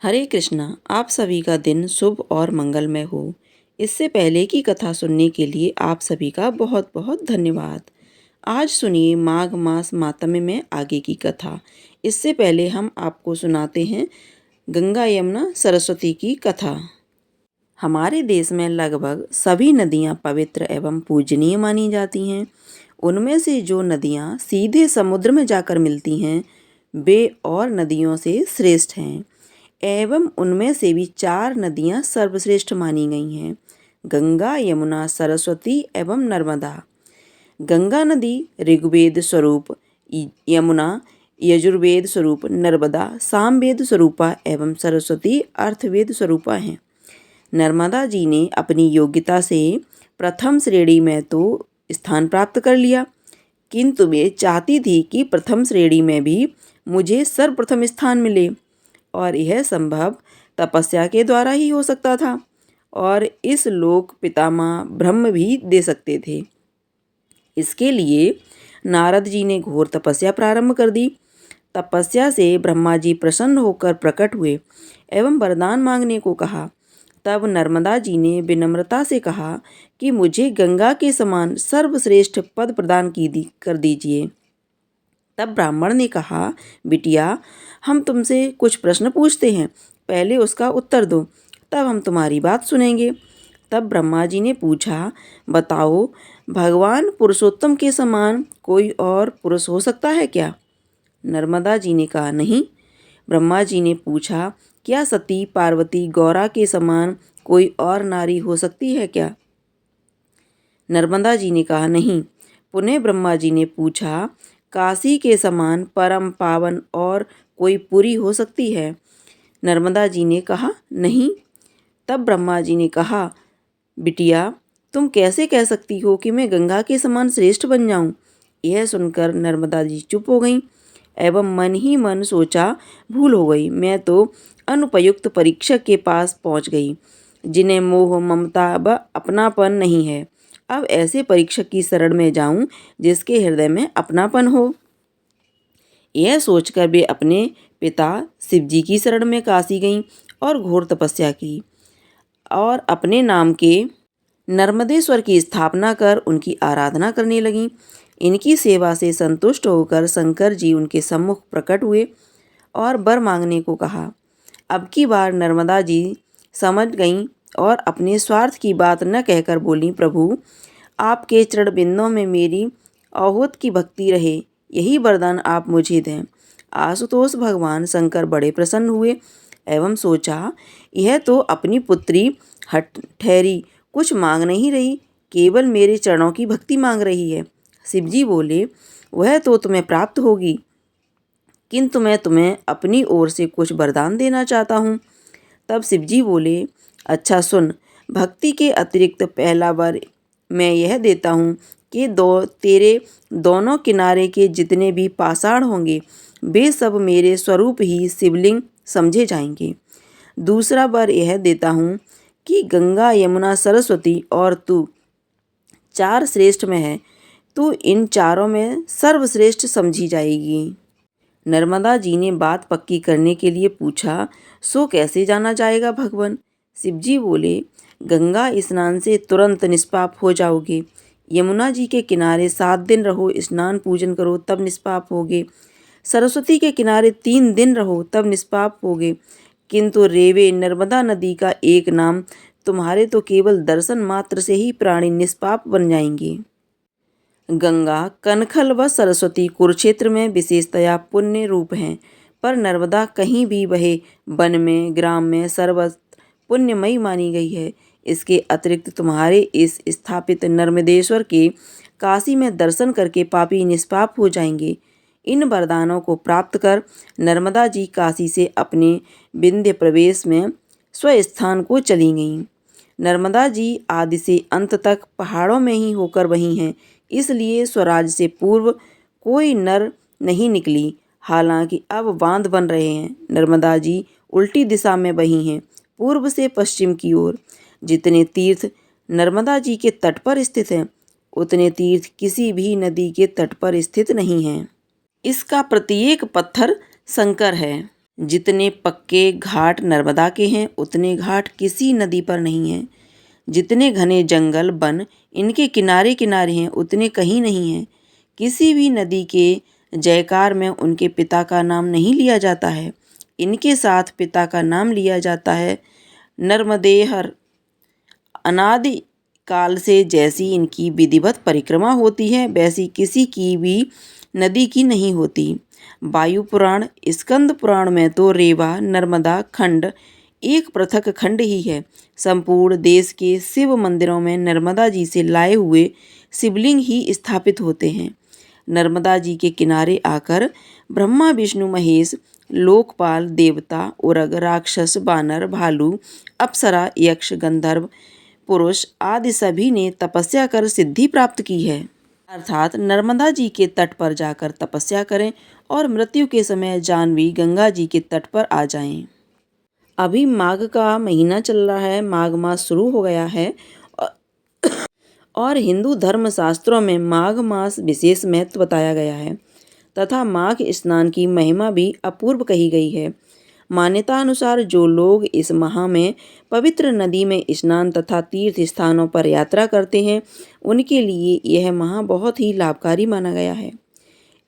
हरे कृष्णा। आप सभी का दिन शुभ और मंगलमय हो। इससे पहले की कथा सुनने के लिए आप सभी का बहुत बहुत धन्यवाद। आज सुनिए माघ मास मातम्य में आगे की कथा। इससे पहले हम आपको सुनाते हैं गंगा यमुना सरस्वती की कथा। हमारे देश में लगभग सभी नदियाँ पवित्र एवं पूजनीय मानी जाती हैं। उनमें से जो नदियाँ सीधे समुद्र में जाकर मिलती हैं वे और नदियों से श्रेष्ठ हैं एवं उनमें से भी 4 नदियाँ सर्वश्रेष्ठ मानी गई हैं: गंगा, यमुना, सरस्वती एवं नर्मदा। गंगा नदी ऋग्वेद स्वरूप, यमुना यजुर्वेद स्वरूप, नर्मदा सामवेद स्वरूपा एवं सरस्वती अर्थवेद स्वरूपा हैं। नर्मदा जी ने अपनी योग्यता से प्रथम श्रेणी में तो स्थान प्राप्त कर लिया, किंतु वे चाहती थी कि प्रथम श्रेणी में भी मुझे सर्वप्रथम स्थान मिले, और यह संभव तपस्या के द्वारा ही हो सकता था, और इस लोक पितामह ब्रह्म भी दे सकते थे। इसके लिए नारद जी ने घोर तपस्या प्रारंभ कर दी। तपस्या से ब्रह्मा जी प्रसन्न होकर प्रकट हुए एवं वरदान मांगने को कहा। तब नर्मदा जी ने विनम्रता से कहा कि मुझे गंगा के समान सर्वश्रेष्ठ पद प्रदान कर दीजिए। तब ब्राह्मण ने कहा, बिटिया, हम तुमसे कुछ प्रश्न पूछते हैं, पहले उसका उत्तर दो, तब हम तुम्हारी बात सुनेंगे। तब ब्रह्मा जी ने पूछा, बताओ, भगवान पुरुषोत्तम के समान कोई और पुरुष हो सकता है क्या? नर्मदा जी ने कहा, नहीं। ब्रह्मा जी ने पूछा, क्या सती, पार्वती, गौरा के समान कोई और नारी हो सकती है क्या? नर्मदा जी ने कहा, नहीं। पुनः ब्रह्मा जी ने पूछा, काशी के समान परम पावन और कोई पुरी हो सकती है? नर्मदा जी ने कहा, नहीं। तब ब्रह्मा जी ने कहा, बिटिया, तुम कैसे कह सकती हो कि मैं गंगा के समान श्रेष्ठ बन जाऊं? यह सुनकर नर्मदा जी चुप हो गईं एवं मन ही मन सोचा, भूल हो गई, मैं तो अनुपयुक्त परीक्षक के पास पहुंच गई, जिन्हें मोह, ममता व अपनापन नहीं है। अब ऐसे परीक्षक की शरण में जाऊं जिसके हृदय में अपनापन हो। यह सोचकर वे अपने पिता शिवजी की शरण में काशी गईं और घोर तपस्या की और अपने नाम के नर्मदेश्वर की स्थापना कर उनकी आराधना करने लगीं। इनकी सेवा से संतुष्ट होकर शंकर जी उनके सम्मुख प्रकट हुए और वर मांगने को कहा। अब की बार नर्मदा जी समझ गईं और अपने स्वार्थ की बात न कहकर बोलीं, प्रभु, आपके चरण बिंदों में मेरी अहोत की भक्ति रहे, यही वरदान आप मुझे दें। आशुतोष भगवान शंकर बड़े प्रसन्न हुए एवं सोचा, यह तो अपनी पुत्री हठ ठहरी, कुछ मांग नहीं रही, केवल मेरे चरणों की भक्ति मांग रही है। शिवजी बोले, वह तो तुम्हें प्राप्त होगी, किंतु मैं तुम्हें अपनी ओर से कुछ वरदान देना चाहता हूँ। तब शिवजी बोले, अच्छा सुन, भक्ति के अतिरिक्त पहला वर मैं यह देता हूँ कि तेरे दोनों किनारे के जितने भी पाषाण होंगे वे सब मेरे स्वरूप ही शिवलिंग समझे जाएंगे। दूसरा वर यह देता हूँ कि गंगा, यमुना, सरस्वती और तू 4 श्रेष्ठ में है, तू इन चारों में सर्वश्रेष्ठ समझी जाएगी। नर्मदा जी ने बात पक्की करने के लिए पूछा, सो कैसे जाना जाएगा भगवान? शिवजी बोले, गंगा स्नान से तुरंत निष्पाप हो जाओगे, यमुना जी के किनारे 7 दिन रहो, स्नान पूजन करो, तब निष्पाप होगे, सरस्वती के किनारे 3 दिन रहो, तब निष्पाप होगे, किंतु रेवे नर्मदा नदी का एक नाम तुम्हारे तो केवल दर्शन मात्र से ही प्राणी निष्पाप बन जाएंगे। गंगा, कनखल व सरस्वती कुरुक्षेत्र में विशेषतया पुण्य रूप हैं, पर नर्मदा कहीं भी बहे, वन में, ग्राम में, सर्वत्र पुण्यमयी मानी गई है। इसके अतिरिक्त तुम्हारे इस स्थापित नर्मदेश्वर के काशी में दर्शन करके पापी निष्पाप हो जाएंगे। इन वरदानों को प्राप्त कर नर्मदा जी काशी से अपने विंध्य प्रवेश में स्वस्थान को चली गईं। नर्मदा जी आदि से अंत तक पहाड़ों में ही होकर बही हैं, इसलिए स्वराज से पूर्व कोई नर नहीं निकली। हालांकि अब बांध बन रहे हैं। नर्मदा जी उल्टी दिशा में बही हैं, पूर्व से पश्चिम की ओर। जितने तीर्थ नर्मदा जी के तट पर स्थित हैं, उतने तीर्थ किसी भी नदी के तट पर स्थित नहीं हैं। इसका प्रत्येक पत्थर शंकर है। जितने पक्के घाट नर्मदा के हैं उतने घाट किसी नदी पर नहीं हैं। जितने घने जंगल वन इनके किनारे किनारे हैं उतने कहीं नहीं हैं। किसी भी नदी के जयकार में उनके पिता का नाम नहीं लिया जाता है। इनके साथ पिता का नाम लिया जाता है नर्मदेहर। अनादि काल से जैसी इनकी विधिवत परिक्रमा होती है वैसी किसी की भी नदी की नहीं होती। वायु पुराण स्कंद पुराण में तो रेवा नर्मदा खंड एक पृथक खंड ही है। संपूर्ण देश के शिव मंदिरों में नर्मदा जी से लाए हुए शिवलिंग ही स्थापित होते हैं। नर्मदा जी के किनारे आकर ब्रह्मा विष्णु महेश लोकपाल देवता उरग राक्षस बानर भालू अप्सरा यक्ष गंधर्व पुरुष आदि सभी ने तपस्या कर सिद्धि प्राप्त की है। अर्थात नर्मदा जी के तट पर जाकर तपस्या करें और मृत्यु के समय जाह्नवी गंगा जी के तट पर आ जाएं। अभी माघ का महीना चल रहा है, माघ मास शुरू हो गया है और हिंदू धर्म शास्त्रों में माघ मास विशेष महत्व बताया गया है तथा माघ स्नान की महिमा भी अपूर्व कही गई है। मान्यता अनुसार जो लोग इस माह में पवित्र नदी में स्नान तथा तीर्थ स्थानों पर यात्रा करते हैं उनके लिए यह माह बहुत ही लाभकारी माना गया है।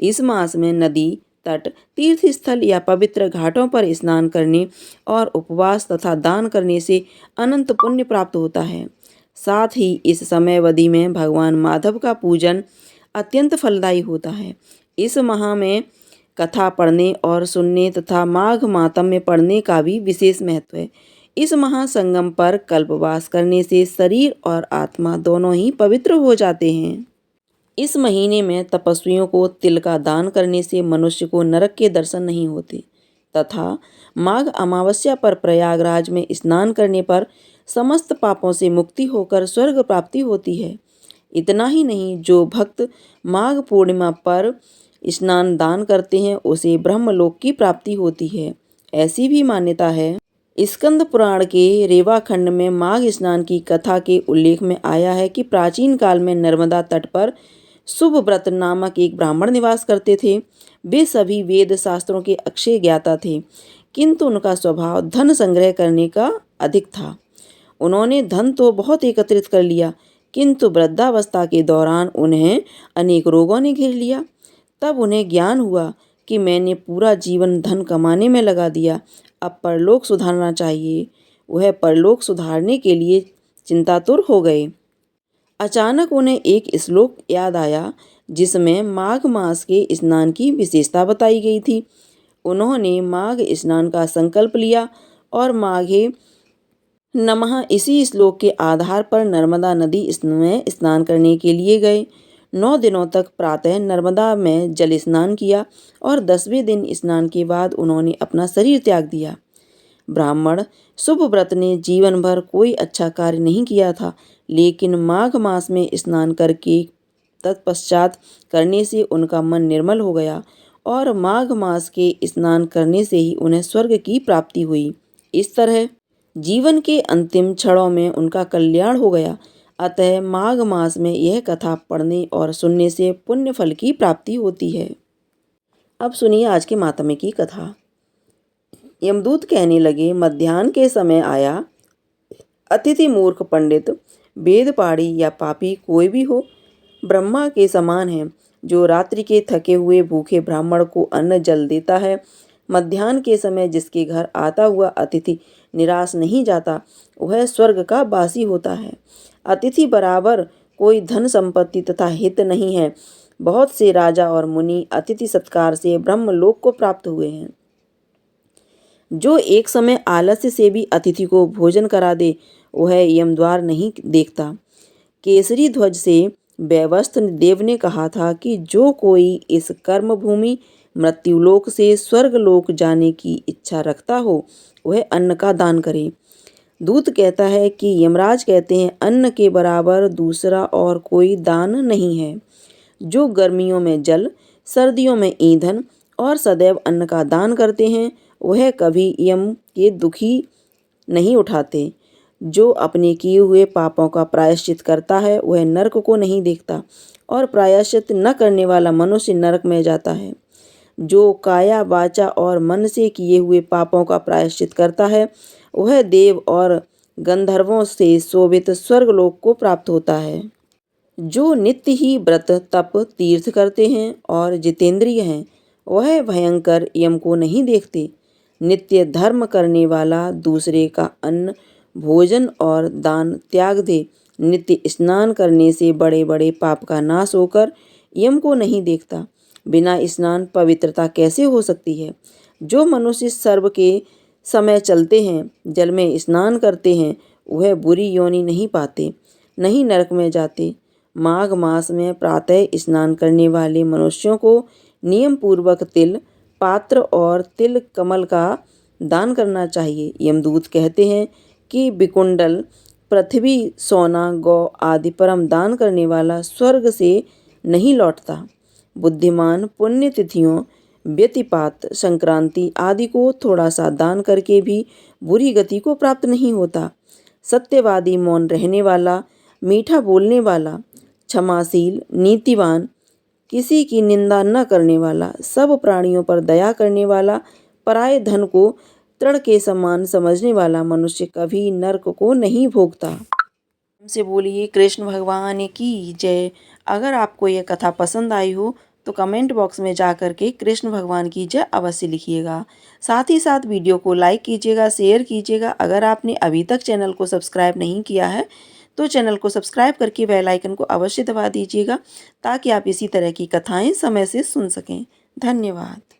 इस मास में नदी तट तीर्थ स्थल या पवित्र घाटों पर स्नान करने और उपवास तथा दान करने से अनंत पुण्य प्राप्त होता है। साथ ही इस समयावधि में भगवान माधव का पूजन अत्यंत फलदायी होता है। इस माह में कथा पढ़ने और सुनने तथा माघ मातम्य पढ़ने का भी विशेष महत्व है। इस महासंगम पर कल्पवास करने से शरीर और आत्मा दोनों ही पवित्र हो जाते हैं। इस महीने में तपस्वियों को तिल का दान करने से मनुष्य को नरक के दर्शन नहीं होते तथा माघ अमावस्या पर प्रयागराज में स्नान करने पर समस्त पापों से मुक्ति होकर स्वर्ग प्राप्ति होती है। इतना ही नहीं, जो भक्त माघ पूर्णिमा पर स्नान दान करते हैं उसे ब्रह्मलोक की प्राप्ति होती है। ऐसी भी मान्यता है। स्कंद पुराण के रेवा खंड में माघ स्नान की कथा के उल्लेख में आया है कि प्राचीन काल में नर्मदा तट पर शुभव्रत नामक एक ब्राह्मण निवास करते थे। वे सभी वेद शास्त्रों के अक्षय ज्ञाता थे, किंतु उनका स्वभाव धन संग्रह करने का अधिक था। उन्होंने धन तो बहुत एकत्रित कर लिया, किंतु वृद्धावस्था के दौरान उन्हें अनेक रोगों ने घेर लिया। तब उन्हें ज्ञान हुआ कि मैंने पूरा जीवन धन कमाने में लगा दिया, अब परलोक सुधारना चाहिए। वह परलोक सुधारने के लिए चिंतातुर हो गए। अचानक उन्हें एक श्लोक याद आया जिसमें माघ मास के स्नान की विशेषता बताई गई थी। उन्होंने माघ स्नान का संकल्प लिया और माघे नमः इसी श्लोक के आधार पर नर्मदा नदी में स्नान करने के लिए गए। 9 दिनों तक प्रातः नर्मदा में जल स्नान किया और 10वें दिन स्नान के बाद उन्होंने अपना शरीर त्याग दिया। ब्राह्मण शुभव्रत ने जीवन भर कोई अच्छा कार्य नहीं किया था, लेकिन माघ मास में स्नान करके तत्पश्चात करने से उनका मन निर्मल हो गया और माघ मास के स्नान करने से ही उन्हें स्वर्ग की प्राप्ति हुई। इस तरह जीवन के अंतिम क्षणों में उनका कल्याण हो गया। अतः माघ मास में यह कथा पढ़ने और सुनने से पुण्य फल की प्राप्ति होती है। अब सुनिए आज के मातम्य की कथा। यमदूत कहने लगे, मध्याह्न के समय आया, अतिथि मूर्ख पंडित वेद पाड़ी या पापी कोई भी हो ब्रह्मा के समान है, जो रात्रि के थके हुए भूखे ब्राह्मण को अन्न जल देता है। मध्याह्न के समय जिसके घर आता हुआ अतिथि निराश नहीं जाता वह स्वर्ग का वासी होता है। अतिथि बराबर कोई धन संपत्ति तथा हित नहीं है। बहुत से राजा और मुनि अतिथि सत्कार से ब्रह्मलोक को प्राप्त हुए हैं। जो एक समय आलस्य से भी अतिथि को भोजन करा दे वह यमद्वार नहीं देखता। केसरी ध्वज से वैवस्थ देव ने कहा था कि जो कोई इस कर्म भूमि मृत्युलोक से स्वर्गलोक जाने की इच्छा रखता हो वह अन्न का दान करे। दूत कहता है कि यमराज कहते हैं, अन्न के बराबर दूसरा और कोई दान नहीं है। जो गर्मियों में जल, सर्दियों में ईंधन और सदैव अन्न का दान करते हैं वह कभी यम के दुखी नहीं उठाते। जो अपने किए हुए पापों का प्रायश्चित करता है वह नरक को नहीं देखता और प्रायश्चित न करने वाला मनुष्य नरक में जाता है। जो काया वाचा और मन से किए हुए पापों का प्रायश्चित करता है वह देव और गंधर्वों से शोभित स्वर्गलोक को प्राप्त होता है। जो नित्य ही व्रत तप तीर्थ करते हैं और जितेंद्रिय हैं वह भयंकर यम को नहीं देखते। नित्य धर्म करने वाला दूसरे का अन्न भोजन और दान त्याग दे। नित्य स्नान करने से बड़े बड़े पाप का नाश होकर यम को नहीं देखता। बिना स्नान पवित्रता कैसे हो सकती है। जो मनुष्य सर्व के समय चलते हैं जल में स्नान करते हैं वह बुरी योनि नहीं पाते, नहीं नरक में जाते। माघ मास में प्रातः स्नान करने वाले मनुष्यों को नियम पूर्वक तिल पात्र और तिल कमल का दान करना चाहिए। यमदूत कहते हैं कि विकुंडल पृथ्वी सोना गौ आदि परम दान करने वाला स्वर्ग से नहीं लौटता। बुद्धिमान पुण्य तिथियों व्यतिपात संक्रांति आदि को थोड़ा सा दान करके भी बुरी गति को प्राप्त नहीं होता। सत्यवादी मौन रहने वाला मीठा बोलने वाला क्षमाशील नीतिवान किसी की निंदा न करने वाला सब प्राणियों पर दया करने वाला पराये धन को तृण के समान समझने वाला मनुष्य कभी नरक को नहीं भोगता। हमसे बोलिए कृष्ण भगवान की जय। अगर आपको यह कथा पसंद आई हो तो कमेंट बॉक्स में जा कर के कृष्ण भगवान की जय अवश्य लिखिएगा। साथ ही साथ वीडियो को लाइक कीजिएगा, शेयर कीजिएगा। अगर आपने अभी तक चैनल को सब्सक्राइब नहीं किया है तो चैनल को सब्सक्राइब करके बेल आइकन को अवश्य दबा दीजिएगा ताकि आप इसी तरह की कथाएं समय से सुन सकें। धन्यवाद।